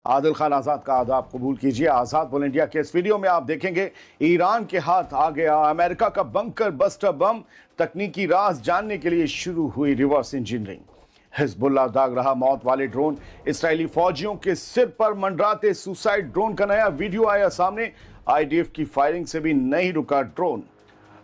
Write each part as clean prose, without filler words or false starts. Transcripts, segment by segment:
आदिल खान आज़ाद का आदाब कबूल कीजिए। आज़ाद बोल इंडिया के इस वीडियो में आप देखेंगे ईरान के हाथ आ गया अमेरिका का बंकर बस्टर बम। तकनीकी राज जानने के लिए शुरू हुई रिवर्स इंजीनियरिंग। हिजबुल्लाह दाग रहा मौत वाले ड्रोन। इसराइली फौजियों के सिर पर मंडराते सुसाइड ड्रोन का नया वीडियो आया सामने। आईडीएफ की फायरिंग से भी नहीं रुका ड्रोन।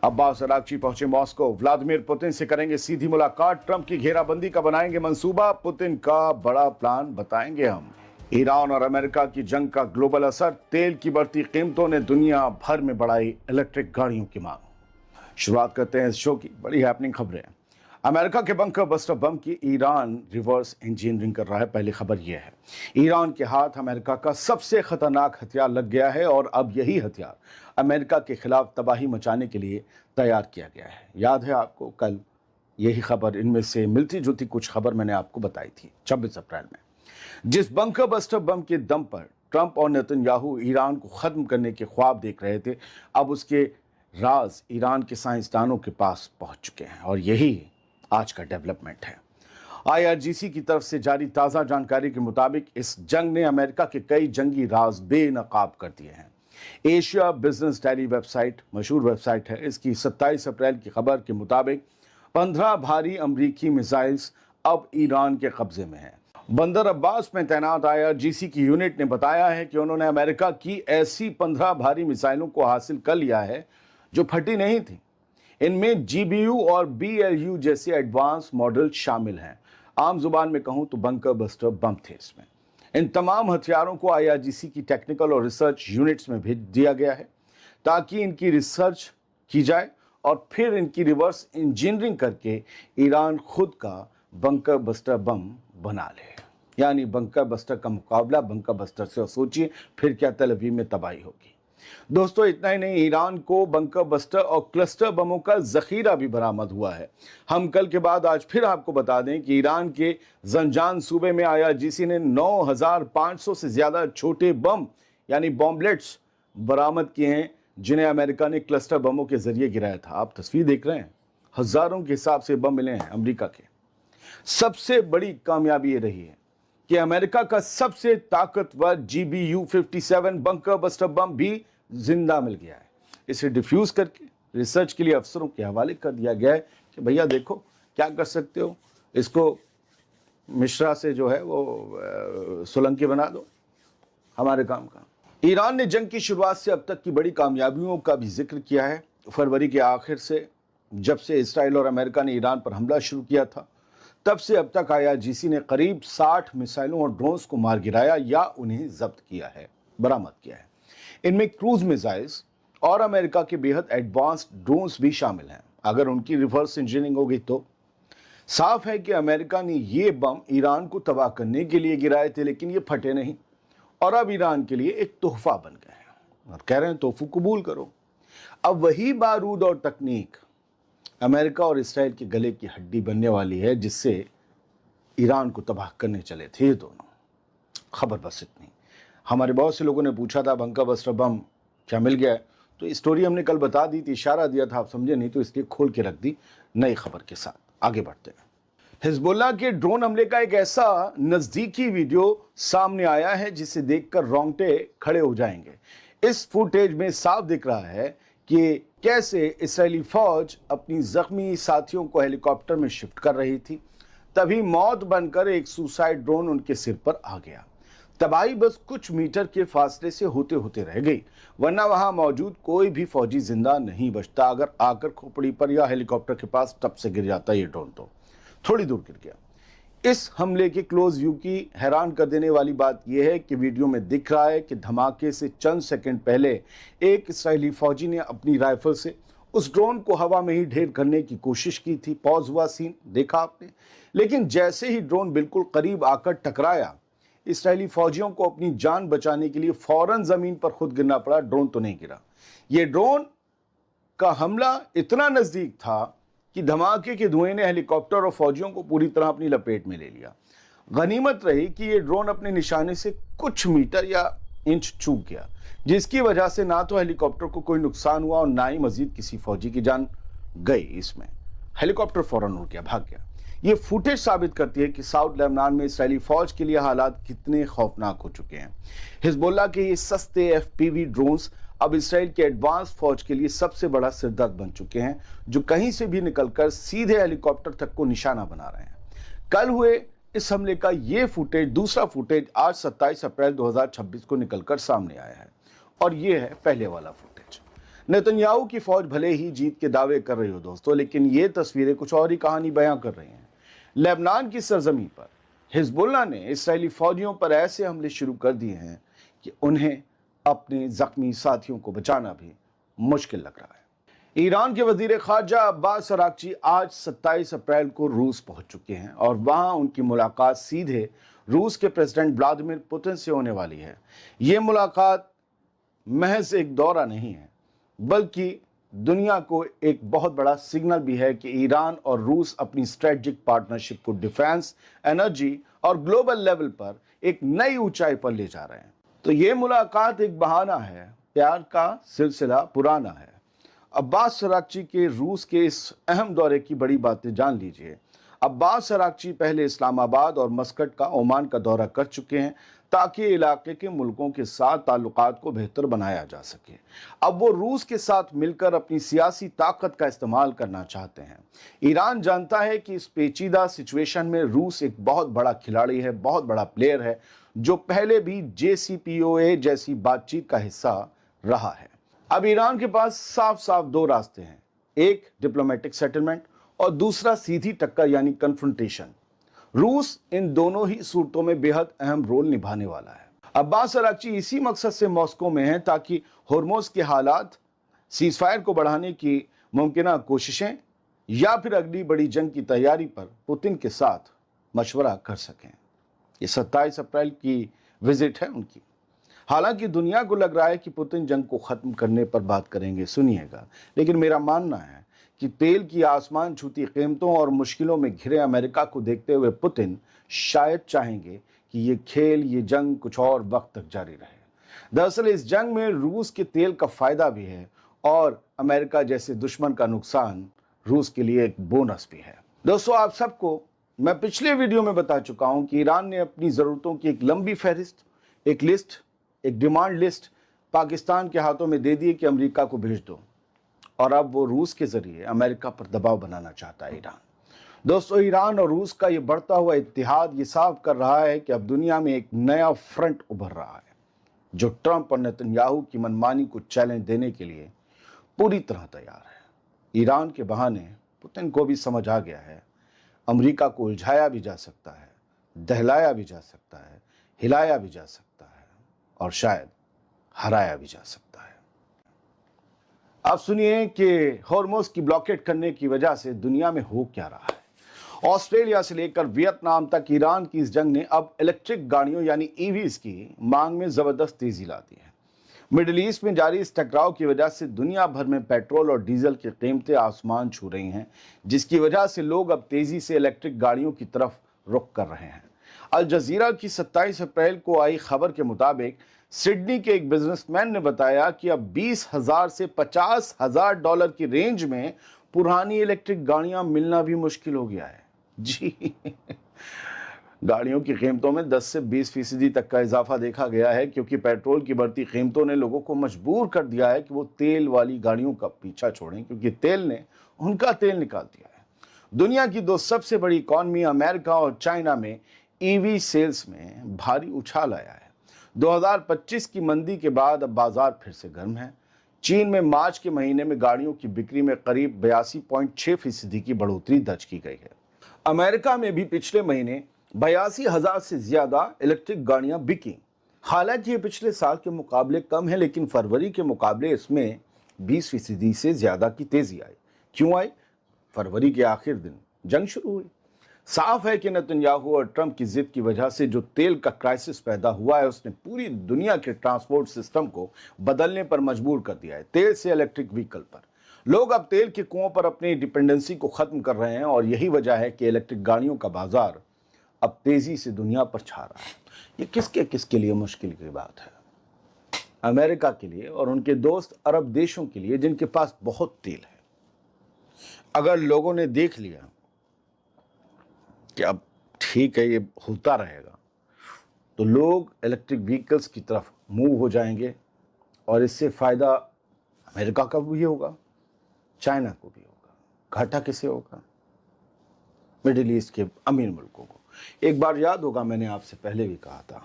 अब्बास अरागची पहुंचे मॉस्को। व्लादिमीर पुतिन से करेंगे सीधी मुलाकात। ट्रंप की घेराबंदी का बनाएंगे मंसूबा। पुतिन का बड़ा प्लान बताएंगे हम। ईरान और अमेरिका की जंग का ग्लोबल असर। तेल की बढ़ती कीमतों ने दुनिया भर में बढ़ाई इलेक्ट्रिक गाड़ियों की मांग। शुरुआत करते हैं इस शो की बड़ी हैपनिंग खबरें। अमेरिका के बंकर बस्टर बम की ईरान रिवर्स इंजीनियरिंग कर रहा है। पहली खबर यह है, ईरान के हाथ अमेरिका का सबसे खतरनाक हथियार लग गया है और अब यही हथियार अमेरिका के खिलाफ तबाही मचाने के लिए तैयार किया गया है। याद है आपको, कल यही खबर, इनमें से मिलती जुलती कुछ खबर मैंने आपको बताई थी 26 अप्रैल में। जिस बंकर बस्टर बम के दम पर ट्रंप और नेतन्याहू ईरान को खत्म करने के ख्वाब देख रहे थे, अब उसके राज ईरान के साइंसदानों के पास पहुंच चुके हैं और यही आज का डेवलपमेंट है। आईआरजीसी की तरफ से जारी ताज़ा जानकारी के मुताबिक इस जंग ने अमेरिका के कई जंगी राज बेनकाब कर दिए हैं। एशिया बिजनेस डायरी वेबसाइट, मशहूर वेबसाइट है, इसकी 27 अप्रैल की खबर के मुताबिक 15 भारी अमरीकी मिसाइल्स अब ईरान के कब्जे में हैं। बंदर अब्बास में तैनात आईआरजीसी की यूनिट ने बताया है कि उन्होंने अमेरिका की ऐसी 15 भारी मिसाइलों को हासिल कर लिया है जो फटी नहीं थी। इनमें जीबीयू और बीएलयू जैसे एडवांस मॉडल शामिल हैं। आम जुबान में कहूं तो बंकर बस्टर बम थे इसमें। इन तमाम हथियारों को आईआरजीसी की टेक्निकल और रिसर्च यूनिट्स में भेज दिया गया है ताकि इनकी रिसर्च की जाए और फिर इनकी रिवर्स इंजीनियरिंग करके ईरान खुद का बंकर बस्टर बम बना ले। यानी बंकर बस्टर का मुकाबला बंकर बस्टर से। सोचिए फिर क्या तेल अवीव में तबाही होगी। दोस्तों, इतना ही नहीं, ईरान को बंकर बस्टर और क्लस्टर बमों का जखीरा भी बरामद हुआ है। हम कल के बाद आज फिर आपको बता दें कि ईरान के जंजान सूबे में आईआरजीसी ने 9500 से ज्यादा छोटे बम यानी बॉम्बलेट्स बरामद किए हैं, जिन्हें अमेरिका ने क्लस्टर बमों के जरिए गिराया था। आप तस्वीर देख रहे हैं, हजारों के हिसाब से बम मिले हैं अमेरिका के। सबसे बड़ी कामयाबी ये रही है कि अमेरिका का सबसे ताकतवर जीबीयू 57 बंकर बस्टर बम भी जिंदा मिल गया है। इसे डिफ्यूज करके रिसर्च के लिए अफसरों के हवाले कर दिया गया है कि भैया देखो क्या कर सकते हो, इसको मिश्रा से जो है वो सोलंकी बना दो, हमारे काम का। ईरान ने जंग की शुरुआत से अब तक की बड़ी कामयाबियों का भी जिक्र किया है। फरवरी के आखिर से, जब से इसराइल और अमेरिका ने ईरान पर हमला शुरू किया था, तब से अब तक आईआरजीसी ने करीब 60 मिसाइलों और ड्रोन्स को मार गिराया या उन्हें जब्त किया है, बरामद किया है। इनमें क्रूज मिसाइल्स और अमेरिका के बेहद एडवांस्ड ड्रोन्स भी शामिल हैं। अगर उनकी रिवर्स इंजीनियरिंग होगी तो साफ है कि अमेरिका ने ये बम ईरान को तबाह करने के लिए गिराए थे, लेकिन ये फटे नहीं और अब ईरान के लिए एक तोहफा बन गए हैं और कह रहे हैं तोहफू कबूल करो। अब वही बारूद और तकनीक अमेरिका और इसराइल के गले की हड्डी बनने वाली है, जिससे ईरान को तबाह करने चले थे ये दोनों। खबर बस इतनी। हमारे बहुत से लोगों ने पूछा था बंकर बस्टर बम क्या मिल गया है, तो स्टोरी हमने कल बता दी थी, इशारा दिया था, आप समझे नहीं तो इसलिए खोल के रख दी नई खबर के साथ। आगे बढ़ते हैं। हिजबुल्लाह के ड्रोन हमले का एक ऐसा नजदीकी वीडियो सामने आया है जिसे देखकर रोंगटे खड़े हो जाएंगे। इस फुटेज में साफ दिख रहा है कि कैसे इसराइली फौज अपनी जख्मी साथियों को हेलीकॉप्टर में शिफ्ट कर रही थी। तभी मौत बनकर एक सुसाइड ड्रोन उनके सिर पर आ गया। तबाही बस कुछ मीटर के फासले से होते होते रह गई, वरना वहां मौजूद कोई भी फौजी जिंदा नहीं बचता। अगर आकर खोपड़ी पर या हेलीकॉप्टर के पास तब से गिर जाता ये ड्रोन तो थोड़ी दूर गिर गया। इस हमले के क्लोज व्यू की हैरान कर देने वाली बात यह है कि वीडियो में दिख रहा है कि धमाके से चंद सेकंड पहले एक इसराइली फौजी ने अपनी राइफल से उस ड्रोन को हवा में ही ढेर करने की कोशिश की थी। पॉज हुआ सीन देखा आपने, लेकिन जैसे ही ड्रोन बिल्कुल करीब आकर टकराया, इसराइली फौजियों को अपनी जान बचाने के लिए फौरन जमीन पर खुद गिरना पड़ा। ड्रोन तो नहीं गिरा। यह ड्रोन का हमला इतना नजदीक था कि धमाके के धुएं ने हेलीकॉप्टर और फौजियों को पूरी तरह अपनी लपेट में ले लिया। गनीमत रही कि यह ड्रोन अपने निशाने से कुछ मीटर या इंच चूक गया, जिसकी वजह से ना तो हेलीकॉप्टर को कोई नुकसान हुआ और ना ही मजीद किसी फौजी की जान गई। इसमें हेलीकॉप्टर फौरन उड़ गया, भाग गया। ये फुटेज साबित करती है कि साउथ लेबनान में इसराइली फौज के लिए हालात कितने खौफनाक हो चुके हैं। हिजबुल्लाह के ये सस्ते एफपीवी ड्रोन्स अब इसराइल के एडवांस फौज के लिए सबसे बड़ा सिरदर्द बन चुके हैं, जो कहीं से भी निकलकर सीधे हेलीकॉप्टर तक को निशाना बना रहे हैं। कल हुए इस हमले का ये फुटेज, दूसरा फुटेज आज 27 अप्रैल 2026 को निकलकर सामने आया है और ये है पहले वाला फुटेज। नेतन्याहू की फौज भले ही जीत के दावे कर रही हो दोस्तों, लेकिन ये तस्वीरें कुछ और ही कहानी बयां कर रही हैं। लेबनान की सरजमी पर हिजबुल्लाह ने इसराइली फौजियों पर ऐसे हमले शुरू कर दिए हैं कि उन्हें अपने जख्मी साथियों को बचाना भी मुश्किल लग रहा है। ईरान के वजीर खारजा अब्बास अराक्ची आज 27 अप्रैल को रूस पहुंच चुके हैं और वहां उनकी मुलाकात सीधे रूस के प्रेसिडेंट व्लादिमीर पुतिन से होने वाली है। ये मुलाकात महज एक दौरा नहीं है, बल्कि दुनिया को एक बहुत बड़ा सिग्नल भी है कि ईरान और रूस अपनी स्ट्रेटेजिक पार्टनरशिप को डिफेंस, एनर्जी और ग्लोबल लेवल पर एक नई ऊंचाई पर ले जा रहे हैं। तो ये मुलाकात एक बहाना है, प्यार का सिलसिला पुराना है। अब्बास अराक्ची के रूस के इस अहम दौरे की बड़ी बातें जान लीजिए। अब्बास अराक्ची पहले इस्लामाबाद और मस्कट का ओमान का दौरा कर चुके हैं ताकि इलाके के मुल्कों के साथ ताल्लुकात को बेहतर बनाया जा सके। अब वो रूस के साथ मिलकर अपनी सियासी ताकत का इस्तेमाल करना चाहते हैं। ईरान जानता है कि इस पेचीदा सिचुएशन में रूस एक बहुत बड़ा खिलाड़ी है, बहुत बड़ा प्लेयर है, जो पहले भी JCPOA जैसी बातचीत का हिस्सा रहा है। अब ईरान के पास साफ साफ दो रास्ते हैं, एक डिप्लोमेटिक सेटलमेंट और दूसरा सीधी टक्कर यानी कन्फ्रंटेशन। रूस इन दोनों ही सूरतों में बेहद अहम रोल निभाने वाला है। अब्बास अराक्ची इसी मकसद से मॉस्को में हैं ताकि होर्मुज के हालात, सीजफायर को बढ़ाने की मुमकिन कोशिशें या फिर अगली बड़ी जंग की तैयारी पर पुतिन के साथ मशवरा कर सकें। ये 27 अप्रैल की विजिट है उनकी। हालांकि दुनिया को लग रहा है कि पुतिन जंग को खत्म करने पर बात करेंगे, सुनिएगा, लेकिन मेरा मानना है कि तेल की आसमान छूती कीमतों और मुश्किलों में घिरे अमेरिका को देखते हुए पुतिन शायद चाहेंगे कि ये खेल, ये जंग कुछ और वक्त तक जारी रहे। दरअसल इस जंग में रूस के तेल का फायदा भी है और अमेरिका जैसे दुश्मन का नुकसान रूस के लिए एक बोनस भी है। दोस्तों, आप सबको मैं पिछले वीडियो में बता चुका हूं कि ईरान ने अपनी ज़रूरतों की एक लंबी फहरिस्त, एक लिस्ट, एक डिमांड लिस्ट पाकिस्तान के हाथों में दे दी कि अमेरिका को भेज दो, और अब वो रूस के जरिए अमेरिका पर दबाव बनाना चाहता है ईरान। दोस्तों, ईरान और रूस का ये बढ़ता हुआ इत्तेहाद ये साफ कर रहा है कि अब दुनिया में एक नया फ्रंट उभर रहा है, जो ट्रंप और नेतन्याहू की मनमानी को चैलेंज देने के लिए पूरी तरह तैयार है। ईरान के बहाने पुतिन को भी समझ आ गया है, अमेरिका को उलझाया भी जा सकता है, दहलाया भी जा सकता है, हिलाया भी जा सकता है और शायद हराया भी जा सकता है। अब सुनिए कि हॉर्मुज की ब्लॉकेट करने की वजह से दुनिया में हो क्या रहा है। ऑस्ट्रेलिया से लेकर वियतनाम तक ईरान की इस जंग ने अब इलेक्ट्रिक गाड़ियों यानी ईवीज की मांग में जबरदस्त तेजी ला दी है। मिडिल ईस्ट में जारी इस टकराव की वजह से दुनिया भर में पेट्रोल और डीजल की कीमतें आसमान छू रही हैं, जिसकी वजह से लोग अब तेजी से इलेक्ट्रिक गाड़ियों की तरफ रुख कर रहे हैं। अल जजीरा की 27 अप्रैल को आई खबर के मुताबिक सिडनी के एक बिजनेसमैन ने बताया कि अब 20,000 से 50,000 डॉलर की रेंज में पुरानी इलेक्ट्रिक गाड़ियां मिलना भी मुश्किल हो गया है। जी गाड़ियों की कीमतों में 10 से 20% तक का इजाफा देखा गया है, क्योंकि पेट्रोल की बढ़ती कीमतों ने लोगों को मजबूर कर दिया है कि वो तेल वाली गाड़ियों का पीछा छोड़ें, क्योंकि तेल ने उनका तेल निकाल दिया है। दुनिया की दो सबसे बड़ी इकॉनमी अमेरिका और चाइना में ईवी सेल्स में भारी उछाल आया है। 2025 की मंदी के बाद अब बाजार फिर से गर्म है। चीन में मार्च के महीने में गाड़ियों की बिक्री में करीब 82.6% की बढ़ोतरी दर्ज की गई है। अमेरिका में भी पिछले महीने 82,000 से ज्यादा इलेक्ट्रिक गाड़ियां बिकी। हालांकि ये पिछले साल के मुकाबले कम है, लेकिन फरवरी के मुकाबले इसमें 20% से ज्यादा की तेजी आई। क्यों आई? फरवरी के आखिर दिन जंग शुरू हुई। साफ है कि नेतन्याहू और ट्रंप की जिद की वजह से जो तेल का क्राइसिस पैदा हुआ है, उसने पूरी दुनिया के ट्रांसपोर्ट सिस्टम को बदलने पर मजबूर कर दिया है। तेल से इलेक्ट्रिक व्हीकल पर लोग अब तेल के कुओं पर अपनी डिपेंडेंसी को खत्म कर रहे हैं, और यही वजह है कि इलेक्ट्रिक गाड़ियों का बाजार अब तेजी से दुनिया पर छा रहा है। ये किसके लिए मुश्किल की बात है? अमेरिका के लिए और उनके दोस्त अरब देशों के लिए, जिनके पास बहुत तेल है। अगर लोगों ने देख लिया کہ اب ٹھیک ہے یہ ہوتا رہے گا تو لوگ الیکٹرک وہیکلس کی طرف موو ہو جائیں گے اور اس سے فائدہ امریکہ کا بھی ہوگا، چائنا کو بھی ہوگا۔ گھاٹا کسے ہوگا؟ مڈل ایسٹ کے امیر ملکوں کو۔ ایک بار یاد ہوگا میں نے آپ سے پہلے بھی کہا تھا،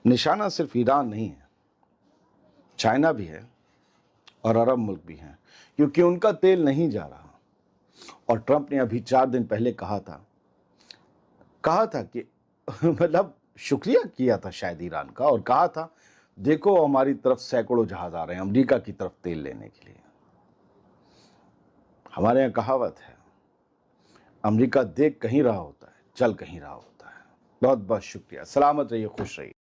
نشانہ صرف ایران نہیں ہے، چائنا بھی ہے اور عرب ملک بھی ہیں، کیونکہ ان کا تیل نہیں جا رہا۔ اور ٹرمپ نے ابھی 4 دن پہلے کہا تھا کہ مطلب شکریہ کیا تھا شاید ایران کا، اور کہا تھا دیکھو ہماری طرف سینکڑوں جہاز آ رہے ہیں امریکہ کی طرف تیل لینے کے لیے۔ ہمارے یہاں کہاوت ہے، امریکہ دیکھ کہیں رہا ہوتا ہے، چل کہیں رہا ہوتا ہے۔ بہت بہت شکریہ، سلامت رہیے، خوش رہیے۔